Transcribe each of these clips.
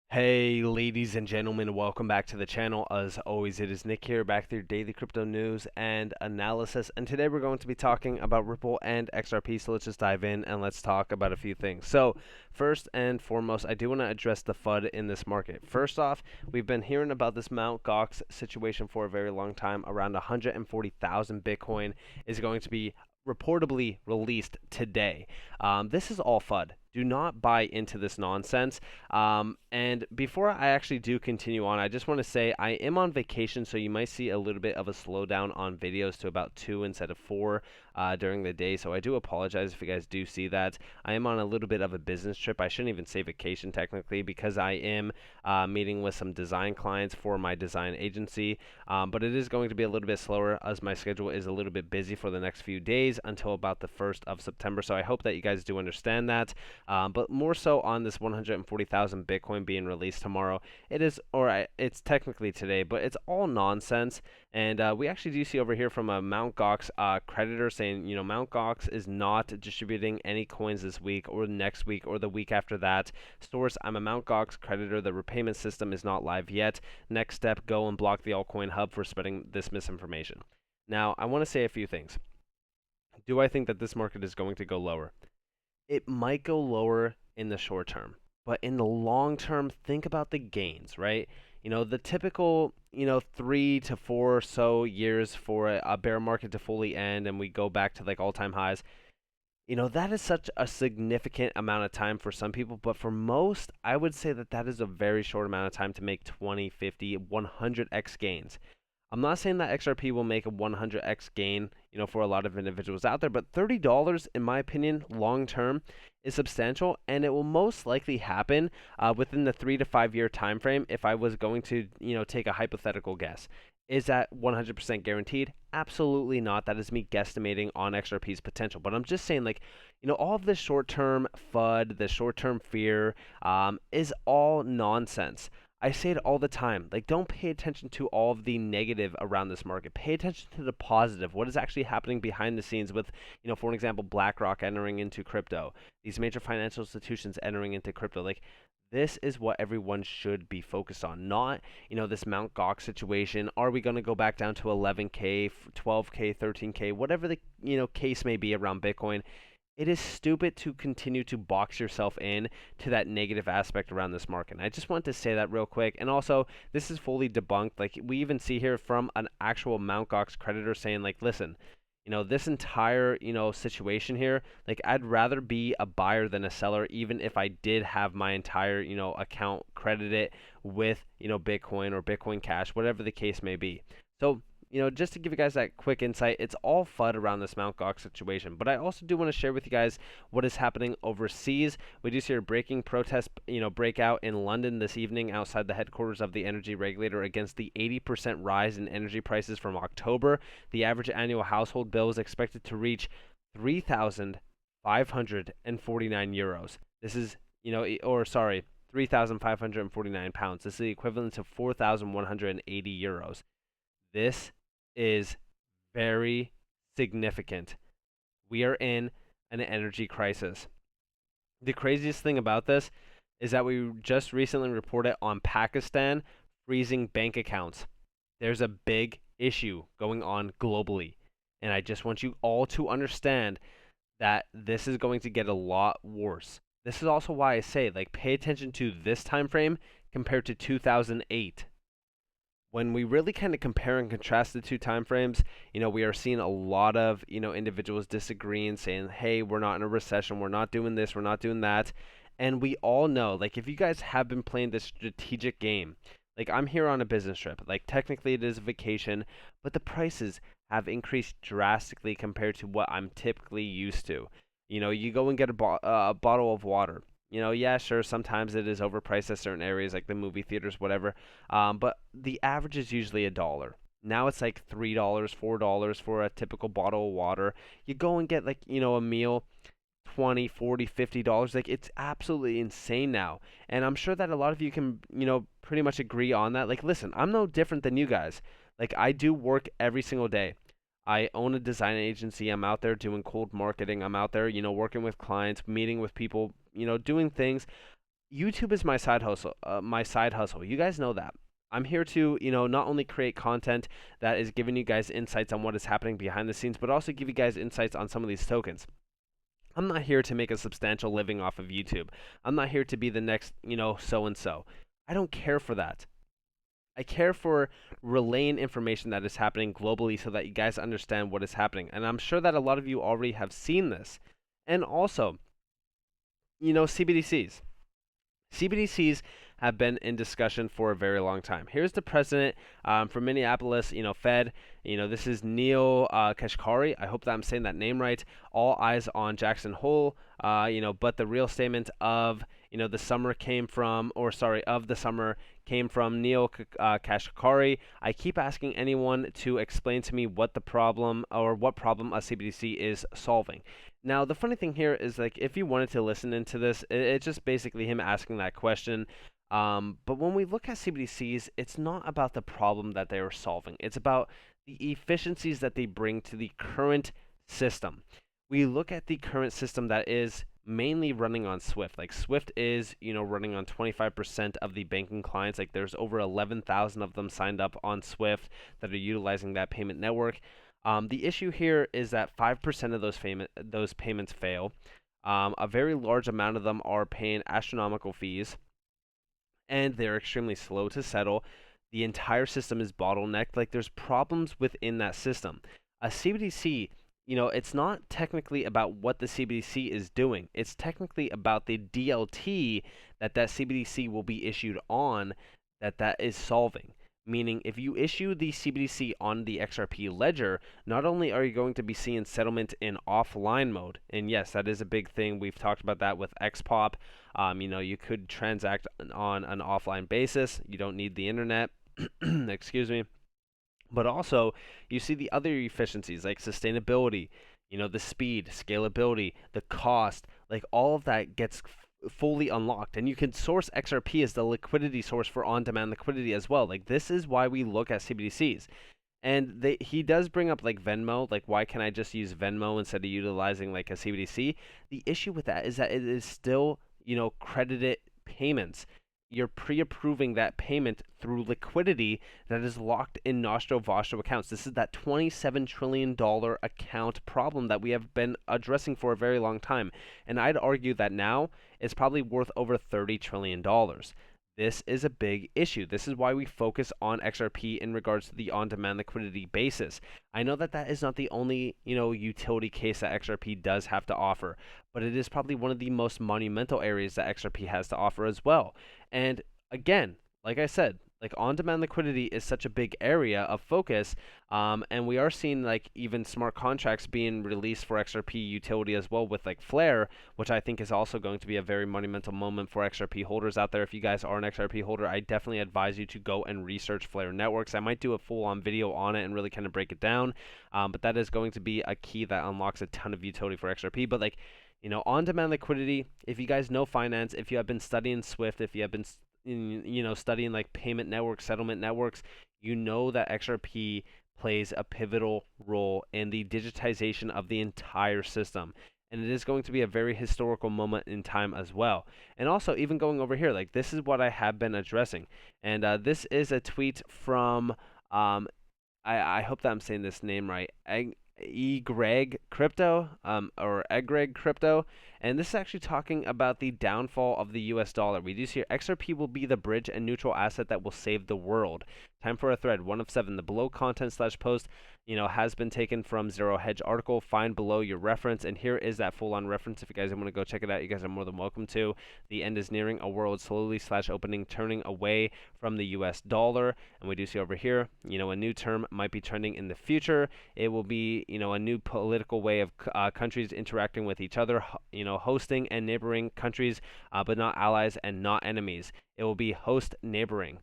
Hey ladies and gentlemen, welcome back to the channel. As always, it is Nick here, back with your daily crypto news and analysis. And today we're going to be talking about Ripple and XRP. So let's just dive in and let's talk about a few things. So first and foremost, I do want to address the FUD in this market. First off, we've been hearing about this Mt. Gox situation for a very long time. Around 140,000 Bitcoin is going to be reportedly released today. This is all FUD. Do not buy into this nonsense. And before I actually do continue on, I just want to say I am on vacation, so you might see a little bit of a slowdown on videos to about 2 instead of 4 during the day. So I do apologize if you guys do see that. I am on a little bit of a business trip. I shouldn't even say vacation technically because I am meeting with some design clients for my design agency. But it is going to be a little bit slower as my schedule is a little bit busy for the next few days until about the 1st of September. So I hope that you guys do understand that. But more so on this 140,000 Bitcoin being released tomorrow. It's technically today, but it's all nonsense. And we actually do see over here from a Mt. Gox creditor saying, Mt. Gox is not distributing any coins this week or next week or the week after that. Source, I'm a Mt. Gox creditor. The repayment system is not live yet. Next step, go and block the altcoin hub for spreading this misinformation. Now, I want to say a few things. Do I think that this market is going to go lower? It might go lower in the short term, but in the long term, think about the gains, right? The typical, 3 to 4 or so years for a bear market to fully end and we go back to like all-time highs. That is such a significant amount of time for some people, but for most, I would say that that is a very short amount of time to make 20, 50, 100x gains. I'm not saying that XRP will make a 100x gain, for a lot of individuals out there, but $30, in my opinion, long term, is substantial, and it will most likely happen within the 3 to 5 year time frame. If I was going to, take a hypothetical guess, is that 100% guaranteed? Absolutely not. That is me guesstimating on XRP's potential. But I'm just saying, like, all of this short-term FUD, the short-term fear, is all nonsense. I say it all the time. Like, don't pay attention to all of the negative around this market. Pay attention to the positive. What is actually happening behind the scenes with, for an example, BlackRock entering into crypto, these major financial institutions entering into crypto. Like, this is what everyone should be focused on, not, this Mt. Gox situation. Are we going to go back down to 11K, 12K, 13K, whatever the, case may be around Bitcoin? It is stupid to continue to box yourself in to that negative aspect around this market. And I just want to say that real quick. And also, this is fully debunked. Like, we even see here from an actual Mt. Gox creditor saying, like, listen, this entire, situation here, like, I'd rather be a buyer than a seller, even if I did have my entire, account credited with, Bitcoin or Bitcoin Cash, whatever the case may be. So, just to give you guys that quick insight, it's all FUD around this Mt. Gox situation. But I also do want to share with you guys what is happening overseas. We do see a breaking protest, breakout in London this evening outside the headquarters of the energy regulator against the 80% rise in energy prices from October. The average annual household bill is expected to reach 3,549 euros. This is, 3,549 pounds. This is the equivalent to 4,180 euros. This is very significant. We are in an energy crisis. The craziest thing about this is that we just recently reported on Pakistan freezing bank accounts. There's a big issue going on globally. And I just want you all to understand that this is going to get a lot worse. This is also why I say, like, pay attention to this time frame compared to 2008. When we really kind of compare and contrast the two time frames, we are seeing a lot of, individuals disagreeing, saying, hey, we're not in a recession, we're not doing this, we're not doing that. And we all know, like, if you guys have been playing this strategic game, like, I'm here on a business trip, like, technically it is a vacation, but the prices have increased drastically compared to what I'm typically used to. You go and get a bottle of water. Yeah, sure, sometimes it is overpriced at certain areas like the movie theaters, whatever. But the average is usually $1. Now it's like $3, $4 for a typical bottle of water. You go and get, like, a meal, 20, 40, $50. Like, it's absolutely insane now. And I'm sure that a lot of you can, pretty much agree on that. Like, listen, I'm no different than you guys. Like, I do work every single day. I own a design agency. I'm out there doing cold marketing. I'm out there, working with clients, meeting with people, doing things. YouTube is my side hustle. My side hustle. You guys know that. I'm here to, not only create content that is giving you guys insights on what is happening behind the scenes, but also give you guys insights on some of these tokens. I'm not here to make a substantial living off of YouTube. I'm not here to be the next, so and so. I don't care for that. I care for relaying information that is happening globally so that you guys understand what is happening. And I'm sure that a lot of you already have seen this. And also, CBDCs. CBDCs have been in discussion for a very long time. Here's the president from Minneapolis, Fed. This is Neil Kashkari. I hope that I'm saying that name right. All eyes on Jackson Hole. But the real statement of the summer came from, of the summer came from Neil Kashkari. I keep asking anyone to explain to me what problem a CBDC is solving. Now, the funny thing here is, like, if you wanted to listen into this, it's just basically him asking that question. But when we look at CBDCs, it's not about the problem that they are solving. It's about the efficiencies that they bring to the current system. We look at the current system that is mainly running on Swift. Like, Swift is, running on 25% of the banking clients. Like, there's over 11,000 of them signed up on Swift that are utilizing that payment network. The issue here is that 5% of those payments fail. A very large amount of them are paying astronomical fees, and they're extremely slow to settle. The entire system is bottlenecked. Like, there's problems within that system. A CBDC, it's not technically about what the CBDC is doing. It's technically about the DLT that CBDC will be issued on that is solving. Meaning, if you issue the CBDC on the XRP ledger, not only are you going to be seeing settlement in offline mode, and yes, that is a big thing. We've talked about that with XPOP. You could transact on an offline basis. You don't need the internet. Excuse me. But also, you see the other efficiencies like sustainability, the speed, scalability, the cost, like all of that gets fully unlocked, and you can source XRP as the liquidity source for on-demand liquidity as well. Like, this is why we look at CBDCs. And he does bring up like Venmo, like, why can't I just use Venmo instead of utilizing like a CBDC? The issue with that is that it is still, credited payments. You're pre-approving that payment through liquidity that is locked in Nostro Vostro accounts. This is that $27 trillion account problem that we have been addressing for a very long time. And I'd argue that now it's probably worth over $30 trillion. This is a big issue. This is why we focus on XRP in regards to the on-demand liquidity basis. I know that is not the only, utility case that XRP does have to offer, but it is probably one of the most monumental areas that XRP has to offer as well. And again, like I said, like, on-demand liquidity is such a big area of focus, and we are seeing like even smart contracts being released for XRP utility as well with like Flare, which I think is also going to be a very monumental moment for XRP holders out there. If you guys are an XRP holder, I definitely advise you to go and research Flare networks. I might do a full-on video on it and really kind of break it down, but that is going to be a key that unlocks a ton of utility for XRP. But like, on-demand liquidity, if you guys know finance, if you have been studying Swift, if you have been studying like payment networks, settlement networks, that XRP plays a pivotal role in the digitization of the entire system. And it is going to be a very historical moment in time as well. And also, even going over here, like, this is what I have been addressing. And this is a tweet from, I hope that I'm saying this name right, Greg Crypto, or Greg Crypto, and this is actually talking about the downfall of the US dollar. We do see here, XRP will be the bridge and neutral asset that will save the world. Time for a thread, 1 of 7. The below content / post, has been taken from Zero Hedge article. Find below your reference, and here is that full-on reference. If you guys want to go check it out, you guys are more than welcome to. The end is nearing, a world slowly / opening, turning away from the US dollar, and we do see over here, a new term might be trending in the future. It will be, a new political way of countries interacting with each other, hosting and neighboring countries, but not allies and not enemies. It will be host neighboring.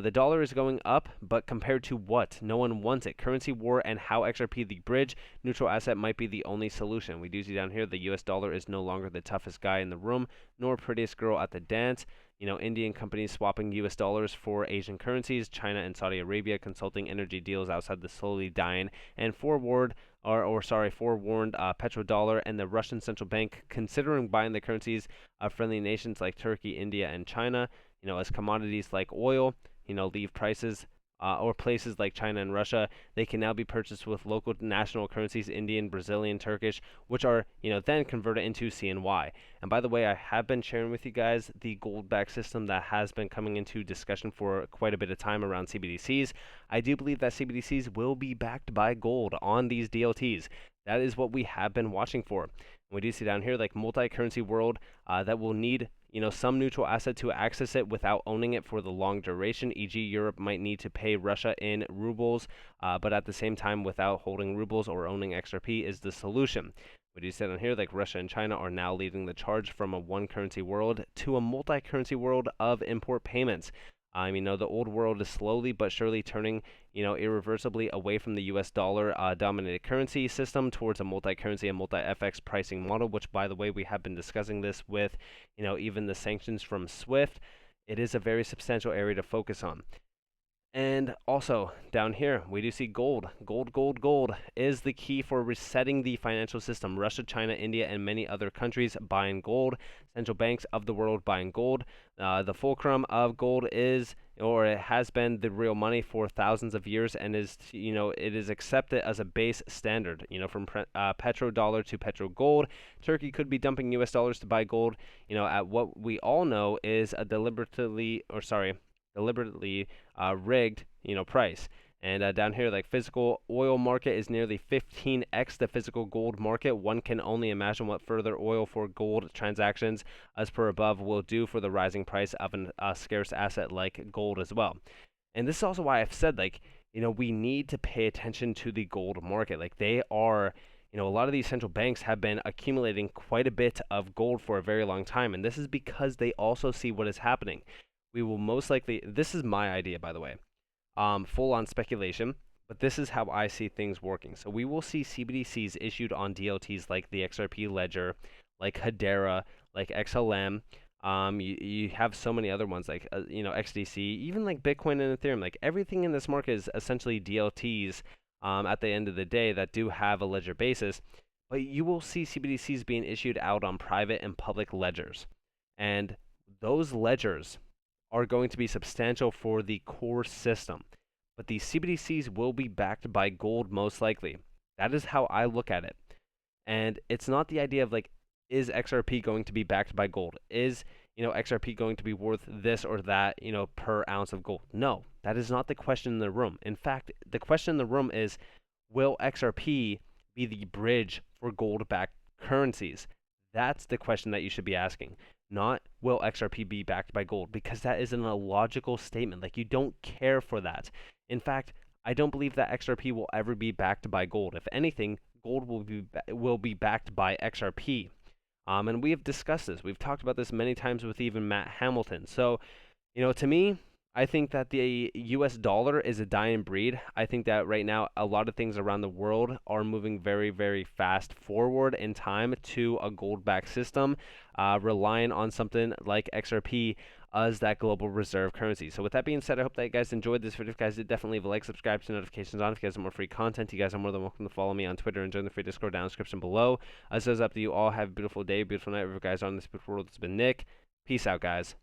The dollar is going up, but compared to what? No one wants it. Currency war and how XRP, the bridge, neutral asset, might be the only solution. We do see down here the US dollar is no longer the toughest guy in the room, nor prettiest girl at the dance. Indian companies swapping US dollars for Asian currencies, China and Saudi Arabia consulting energy deals outside the slowly dying and forewarned petrodollar, and the Russian central bank considering buying the currencies of friendly nations like Turkey, India, and China, as commodities like oil, leave prices or places like China and Russia, they can now be purchased with local national currencies, Indian, Brazilian, Turkish, which are, then converted into CNY. And by the way, I have been sharing with you guys the gold-backed system that has been coming into discussion for quite a bit of time around CBDCs. I do believe that CBDCs will be backed by gold on these DLTs. That is what we have been watching for. We do see down here like multi-currency world that will need some neutral asset to access it without owning it for the long duration. E.g., Europe might need to pay Russia in rubles, but at the same time, without holding rubles or owning XRP is the solution. We do see down here like Russia and China are now leading the charge from a one-currency world to a multi-currency world of import payments. The old world is slowly but surely turning, irreversibly away from the US dollar dominated currency system towards a multi-currency and multi-FX pricing model, which, by the way, we have been discussing this with, even the sanctions from SWIFT. It is a very substantial area to focus on. And also, down here, we do see gold. Gold is the key for resetting the financial system. Russia, China, India, and many other countries buying gold. Central banks of the world buying gold. The fulcrum of gold is, or it has been, the real money for thousands of years, and is, it is accepted as a base standard. From petrodollar to petrogold. Turkey could be dumping US dollars to buy gold, at what we all know is a deliberately rigged, price. And down here, like physical oil market is nearly 15x the physical gold market. One can only imagine what further oil for gold transactions, as per above, will do for the rising price of a scarce asset like gold as well. And this is also why I've said, we need to pay attention to the gold market. Like they are, a lot of these central banks have been accumulating quite a bit of gold for a very long time. And this is because they also see what is happening. We will most likely, this is my idea, by the way, full on speculation, but this is how I see things working. So we will see CBDCs issued on DLTs like the XRP Ledger, like Hedera, like XLM. You have so many other ones like, XDC, even like Bitcoin and Ethereum. Like everything in this market is essentially DLTs at the end of the day that do have a ledger basis. But you will see CBDCs being issued out on private and public ledgers. And those ledgers are going to be substantial for the core system. But these CBDCs will be backed by gold most likely. That is how I look at it. And it's not the idea of like, is XRP going to be backed by gold? Is, XRP going to be worth this or that, per ounce of gold? No, that is not the question in the room. In fact, the question in the room is, will XRP be the bridge for gold-backed currencies? That's the question that you should be asking. Not, will XRP be backed by gold? Because that is an illogical statement. Like, you don't care for that. In fact, I don't believe that XRP will ever be backed by gold. If anything, gold will be backed by XRP. And we have discussed this. We've talked about this many times with even Matt Hamilton. So, to me, I think that the US dollar is a dying breed. I think that right now a lot of things around the world are moving very, very fast forward in time to a gold-backed system, relying on something like XRP as that global reserve currency. So with that being said, I hope that you guys enjoyed this video. If you guys did, definitely leave a like, subscribe, to notifications on. If you guys want more free content, you guys are more than welcome to follow me on Twitter and join the free Discord down in the description below. As it is up to you all, have a beautiful day, beautiful night. Wherever you guys are on this beautiful world, it's been Nick. Peace out, guys.